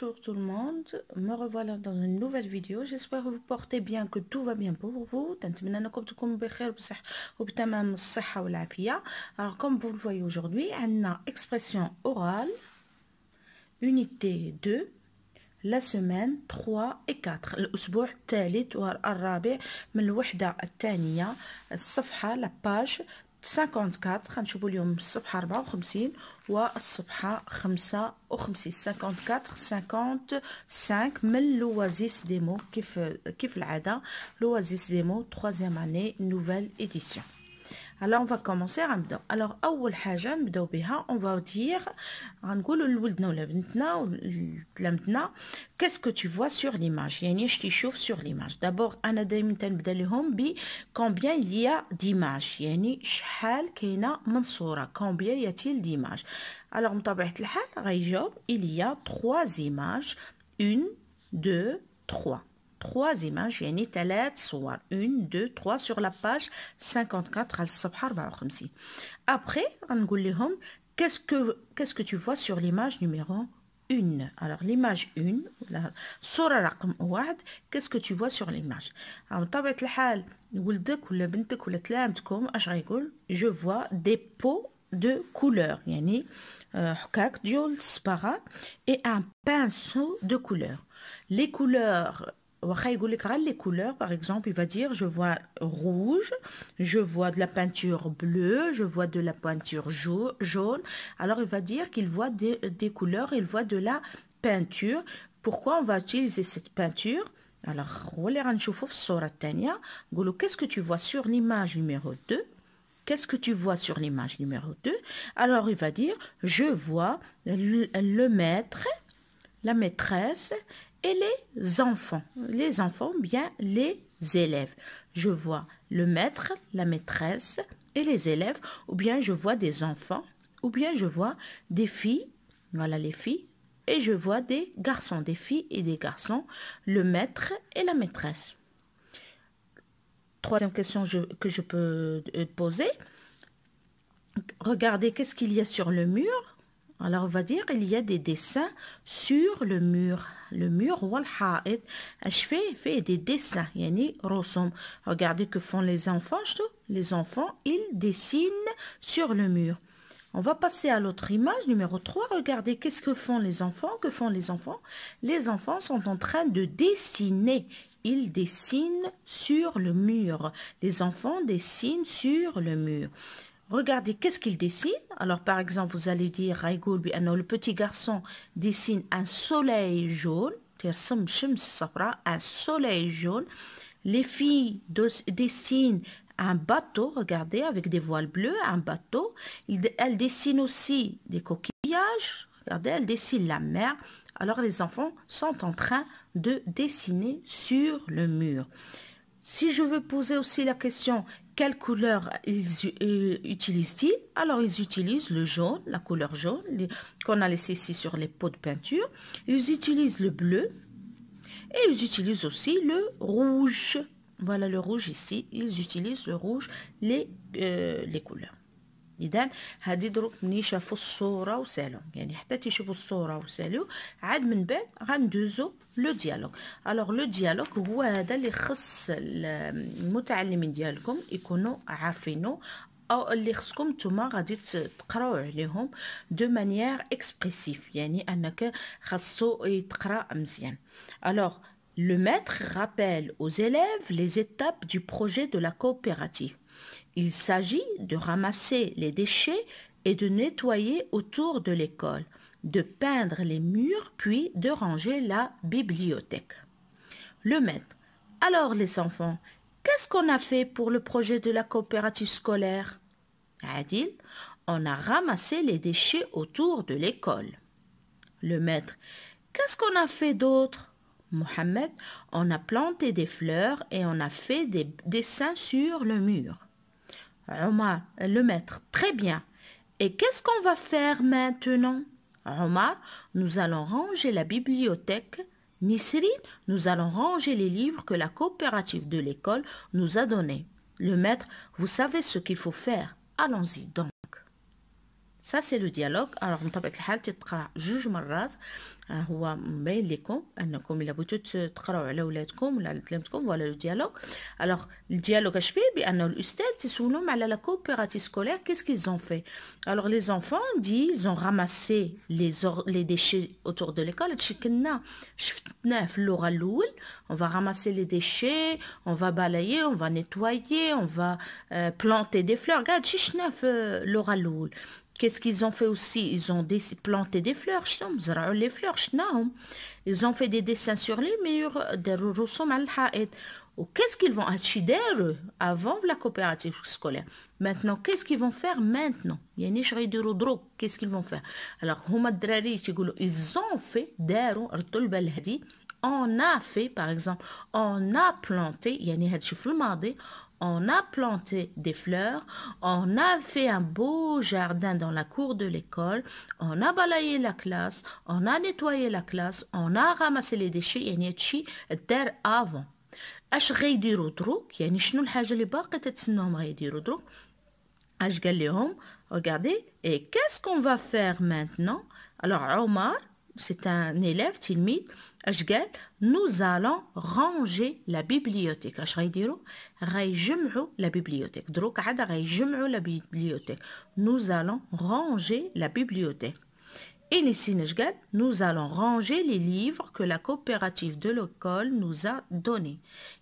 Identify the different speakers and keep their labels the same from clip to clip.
Speaker 1: Bonjour tout le monde, me revoilà dans une nouvelle vidéo. J'espère que vous portez bien, que tout va bien pour vous. Alors comme vous le voyez aujourd'hui, on a expression orale, unité 2, la semaine 3 et 4. الأسبوع الثالث والرابع من الوحدة الثانية الصفحة la page 54. غنشوفوا اليوم الصفحة 54 والصفحة 55 54 55 من لوازيس ديمو كيف العادة لوازيس ديمو 3e année nouvelle édition. Alors on va commencer غنبداو. Alors اول حاجه نبداو بها on va dire غنقولوا لولدنا ولا بنتنا ولا تلامذنا qu'est-ce que tu vois sur l'image يعني اش تشوف sur l'image. d'abord انا دائما تنبدا لهم ب combien il y a d'images يعني شحال كاينه من صوره combien y a-t-il d'images. alors بطبيعه الحال غيجاوب il y a 3 images 1 2 3 3 images يعني 3 صور 1 2 3 sur la page 54 على الصفحة 54. après غنقول لهم qu'est-ce que tu vois sur l'image numéro 1. alors l'image 1 الصورة رقم 1 qu'est-ce que tu vois sur l'image. بطبيعة الحال ولدك ولا بنتك ولا تلامذتكم اش غيقول je vois des pots de couleurs يعني حكاك ديال الصباغة et un pinceau de couleurs. les couleurs les couleurs, par exemple, il va dire je vois rouge, je vois de la peinture bleue, je vois de la peinture jaune. Alors il va dire qu'il voit des couleurs, il voit de la peinture. Pourquoi on va utiliser cette peinture? Alors, qu'est-ce que tu vois sur l'image numéro 2? Qu'est-ce que tu vois sur l'image numéro 2? Alors il va dire je vois le maître, la maîtresse et les enfants bien les élèves. je vois le maître, la maîtresse et les élèves, ou bien je vois des enfants, ou bien je vois des filles, voilà les filles, et je vois des garçons, des filles et des garçons, le maître et la maîtresse. Troisième question que je peux poser, regardez qu'est-ce qu'il y a sur le mur. alors on va dire il y a des dessins sur le mur هو الحائط اش fait des dessins يعني رسوم. regardez que font les enfants. les enfants ils dessinent sur le mur. on va passer à l'autre image numéro 3. regardez qu'est-ce que font les enfants. les enfants sont en train de dessiner. ils dessinent sur le mur. les enfants dessinent sur le mur. regardez qu'est-ce qu'il dessine. alors par exemple vous allez dire le petit garçon dessine un soleil jaune, un soleil jaune. les filles dessinent un bateau, regardez, avec des voiles bleues, un bateau. elles dessinent aussi des coquillages, regardez, elles dessinent la mer. alors les enfants sont en train de dessiner sur le mur. si je veux poser aussi la question quelle couleur utilisent-ils? alors ils utilisent le jaune, la couleur jaune qu'on a laissé ici sur les pots de peinture. ils utilisent le bleu et ils utilisent aussi le rouge. voilà le rouge ici, ils utilisent le rouge, les couleurs. إذن هادي دروك ملي شافوا الصورة وسالو يعني حتى تيشوفوا الصورة وسالو عاد من بعد غندوزو لو ديالوغ. الوغ لو ديالوغ هو هذا اللي خص المتعلمين ديالكم يكونوا عارفينه او اللي خصكم نتوما غادي تقراو عليهم دو مانيير اكسبريسيف يعني انك خاصو يتقرا مزيان. الوغ le maître rappelle aux élèves les étapes du projet de la coopérative. Il s'agit de ramasser les déchets et de nettoyer autour de l'école, de peindre les murs puis de ranger la bibliothèque. Le maître. Alors les enfants, qu'est-ce qu'on a fait pour le projet de la coopérative scolaire? Adil, on a ramassé les déchets autour de l'école. Le maître. Qu'est-ce qu'on a fait d'autre? Mohamed, on a planté des fleurs et on a fait des dessins sur le mur. Omar, le maître, très bien. Et qu'est-ce qu'on va faire maintenant? Omar, nous allons ranger la bibliothèque. Nisrine, nous allons ranger les livres que la coopérative de l'école nous a donnés. Le maître, vous savez ce qu'il faut faire. Allons-y donc. Ça c'est le dialogue. Alors بطبيعة الحال تتقرا جوج مرات. هو مبين لكم انكم الا بغيتو تقراو على ولادكم ولا على تلامذتكم فوالا لو ديالوغ. الوغ الديالوغ اش فيه بانه الاستاذ تسولهم على لا coopérative scolaire qu'est-ce qu'ils ont fait. Alors les enfants disent ils ont ramassé les déchets autour de l'école. هادشي كنا شفناه في اللغة الاول. On va ramasser les déchets, on va balayer, on va nettoyer, on va planter des fleurs. كاع هادشي شفناه في اللغة الاول. Qu'est-ce qu'ils ont fait aussi? Ils ont planté des fleurs. Les fleurs. Ils ont fait des dessins sur les murs. Qu'est-ce qu'ils vont acheter avant la coopérative scolaire? Maintenant, qu'est-ce qu'ils vont faire maintenant? Qu'est-ce qu'ils vont faire? Alors, ils ont fait, on a fait, par exemple, on a planté, on a planté des fleurs, on a fait un beau jardin dans la cour de l'école, on a balayé la classe, on a nettoyé la classe, on a ramassé les déchets. يعني هادشي دار avant. اش غيديروا دروك؟ يعني شنو الحاجه اللي باقي تتسناهم غيديروا دروك؟ اش قال لهم؟ regardez, et qu'est-ce qu'on va faire maintenant? Alors Omar, c'est un élève تلميذ. اش قال؟ nous allons ranger la bibliothèque. اش غيديروا؟ غيجمعوا la bibliothèque. دروك عاد غيجمعوا la bibliothèque. nous allons ranger la bibliothèque. Et Nissine اش قال؟ nous allons ranger les livres que la coopérative de l'école nous a donnés.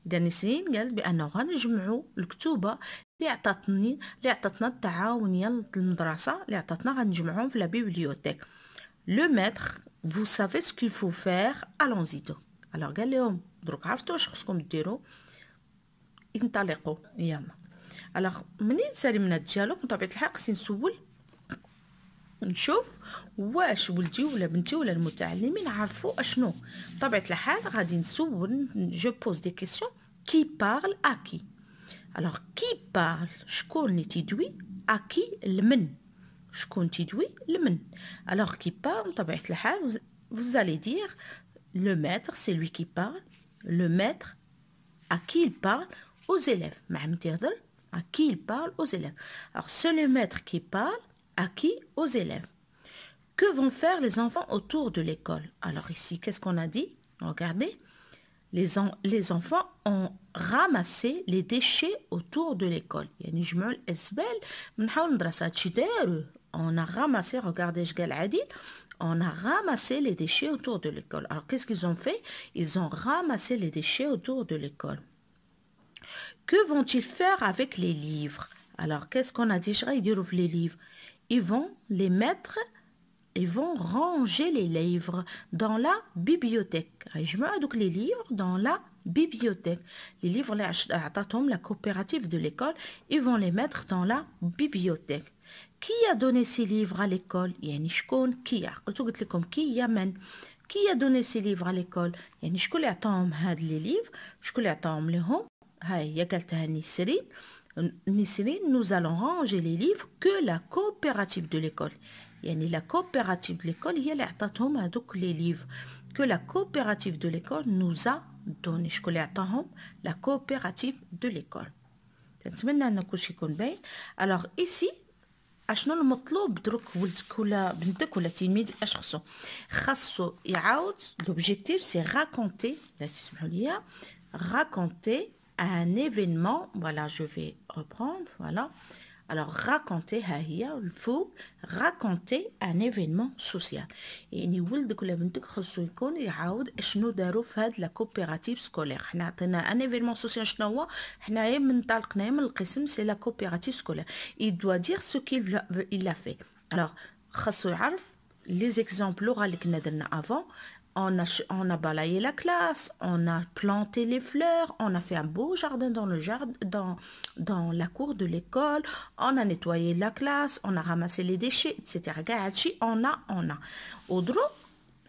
Speaker 1: إذا نسرين قال بأنه غنجمعوا الكتوبة اللي عطاتنا التعاونية المدرسة اللي عطاتنا غنجمعوهم في la bibliothèque. Le maître, vous savez ce qu'il faut faire, allons-y. Alors قال لهم دروك عرفتوا واش خصكم ديروا؟ انطلقوا يلا. alors منين سالي من هاد الديالوغ بطبيعة الحال خصني نسول نشوف واش ولدي ولا بنتي ولا المتعلمين عرفوا اشنو. بطبيعة الحال غادي نسول جو بوز دي كيسيون. كي بارل اكي؟ alors qui parle شكون اللي تيدوي؟ اكي لمن؟ شكون تيدوي لمن؟ alors qui parle بطبيعة الحال vous allez dire le maître, c'est lui qui parle. Le maître, à qui il parle? Aux élèves. À qui il parle? Aux élèves. Alors c'est le maître qui parle. À qui? Aux élèves. Que vont faire les enfants autour de l'école? Alors ici, qu'est-ce qu'on a dit? Regardez. Les enfants ont ramassé les déchets autour de l'école. يعني جمعوا الأزبال بنحاول ندرس هادشي داروا. On a ramassé, regardez je قال عادل. On a ramassé les déchets autour de l'école. Alors qu'est-ce qu'ils ont fait? Ils ont ramassé les déchets autour de l'école. Que vont-ils faire avec les livres? Alors qu'est-ce qu'on a dit? Les livres. Ils vont les mettre, ils vont ranger les livres dans la bibliothèque. Je mets donc les livres dans la bibliothèque. Les livres, la coopérative de l'école, ils vont les mettre dans la bibliothèque. Qui a donné ces livres à l'école? يعني شكون كي قلت لكم كي يا من. Qui a donné ces livres à l'école? يعني شكون اللي عطاهم هاد لي ليفر؟ شكون اللي عطاهم لهم؟ هاي هي قالتها نسرين. نسرين nous allons ranger les livres que la coopérative de l'école. يعني la coopérative de l'école هي اللي عطاتهم هادوك لي ليفر. Que la coopérative de l'école nous a donné. شكون اللي عطاهم؟ La coopérative de l'école. نتمنى ان كلشي يكون باين. Alors ici اشنو المطلوب دروك ولدك ولا بنتك ولا تلميذ اش خاصو يعاود لوبجيكتيف سي راكونتي. لا تسمحوا لي. raconter un événement. Voilà, je vais reprendre. Voilà. Alors raconter ها هي الفوق. raconter un événement social. يعني ولدك ولا بنتك خاصو يكون يعاود اشنو داروا في هاد لا كوبيراتيف سكولير. حنا عطينا ان ايفينمون سوسيال شنو هو. حنايا منطلقنا من القسم سي لا كوبيراتيف سكولير. il doit dire ce qu'il a fait. alors خاصو يعرف لي زيكزامبل لغه اللي كنا درنا افون. On a balayé la classe, on a planté les fleurs, on a fait un beau jardin dans la cour de l'école, on a nettoyé la classe, on a ramassé les déchets, etc. On a. ودروك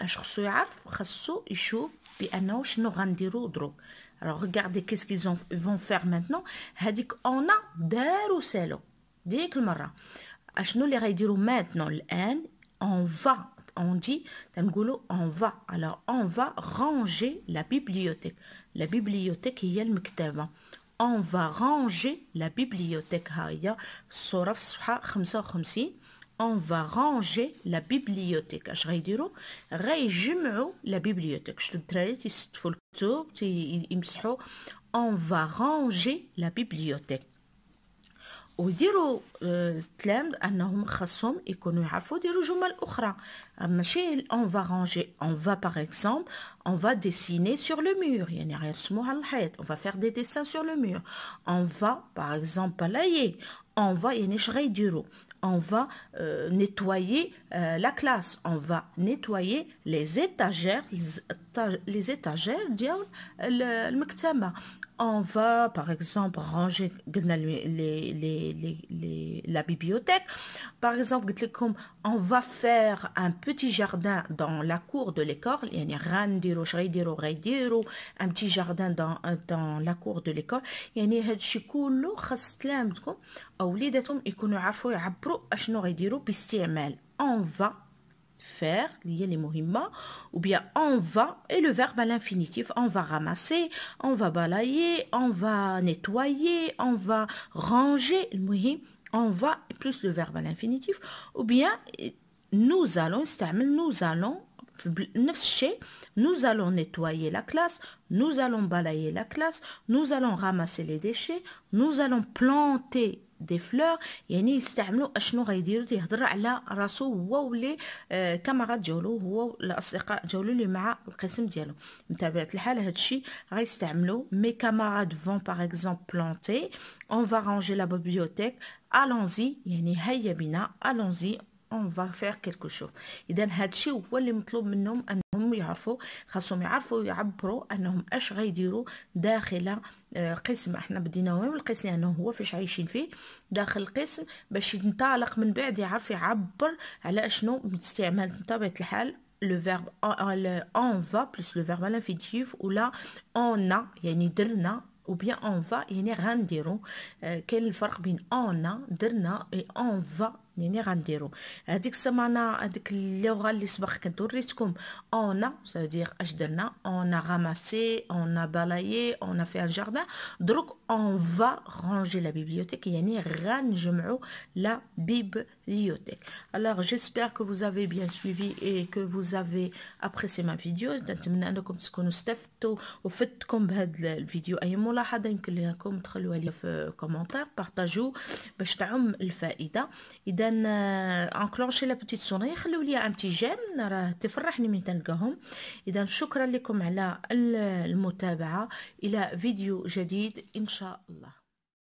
Speaker 1: اش خصو يعرف؟ خصو يشوف بأنه شنو غنديرو دروك. Alors regardez qu'est-ce qu'ils vont faire maintenant. هذيك on a دارو سالو ديك المرة. اشنو اللي غيديرو maintenant الآن؟ on va. On dit, on va. Alors, on va ranger la bibliothèque. La bibliothèque هي المكتبة. On va ranger la bibliothèque. هاي الصورة في الصفحة 55. on va ranger la bibliothèque. اش غيديروا غيجمعوا la bibliothèque. شفتوا الدراري تيستفوا الكتب يمسحوا on va ranger la bibliothèque. ويديروا التلامذ انهم خاصهم يكونوا يعرفوا يديروا جمل اخرى ماشي on va ranger. On va par exemple on va dessiner sur le mur يعني غيرسموا على الحيط. On va faire des dessins sur le mur. On va par exemple balayer. On va يعني اش غيديروا on va nettoyer la classe. On va nettoyer les étagères ديال المكتبة. On va par exemple ranger la bibliothèque. Par exemple قلت لكم on va faire un petit jardin dans la cour de l'école. يعني غيديروا un petit jardin dans la cour de l'école. يعني هادشي كله خاص تلامذكم او وليداتهم يكونوا يعرفوا يعبروا اشنو غيديروا باستعمال on va faire اللي هي اللي مهمه ou bien on va et le verbe à l'infinitif. On va ramasser, on va balayer, on va nettoyer, on va ranger. المهم on va plus le verbe à l'infinitif ou bien nous allons استعمل nous allons نفس الشيء. Nous allons nettoyer la classe, nous allons balayer la classe, nous allons ramasser les déchets, nous allons planter des fleurs. يعني يستعملوا اشنو غيديروا تيهضر على راسو هو ولي كامارات ديالو هو الاصدقاء ديالو اللي مع القسم ديالو. بطبيعه الحال هادشي غيستعملوا mes camarades vont par exemple planter. On va ranger la bibliothèque. Allons-y يعني هيا بنا. Allons-y on va faire quelque chose. اذا هادشي هو اللي مطلوب منهم انهم يعرفوا خاصهم يعرفوا يعبروا انهم اش غيديروا داخل قسم. احنا بديناه من القسم لانه هو فاش عايشين فيه داخل القسم باش ينطلق من بعد يعرف يعبر على اشنو باستعمال بطبيعه الحال le verbe on va plus le verbe à l'infinitif ou là on a يعني درنا ou bien on va يعني غنديرو. كاين الفرق بين on a درنا et on va يعني غنديرو. هذيك السمانه هذيك اللغه اللي سبق كنت وريتكم on a ça veut dire اش درنا on a ramassé, on a balayé, on a fait un jardin. دروك on va ranger la bibliothèque يعني غنجمعوا la bibliothèque. Alors j'espère que vous avez bien suivi et que vous avez apprécié ma vidéo. نتمنى انكم تكونوا استفدتوا وفدتكم بهذا الفيديو. اي ملاحظه يمكن لكم تخلوها لي في كومنتير بارطاجيو باش تعم الفائده. اذا انكلونشي لا بيتيت سونري خليو لي ان بتي جيم راه تفرحني من تلقاهم. اذا شكرا لكم على المتابعه. الى فيديو جديد ان شاء الله.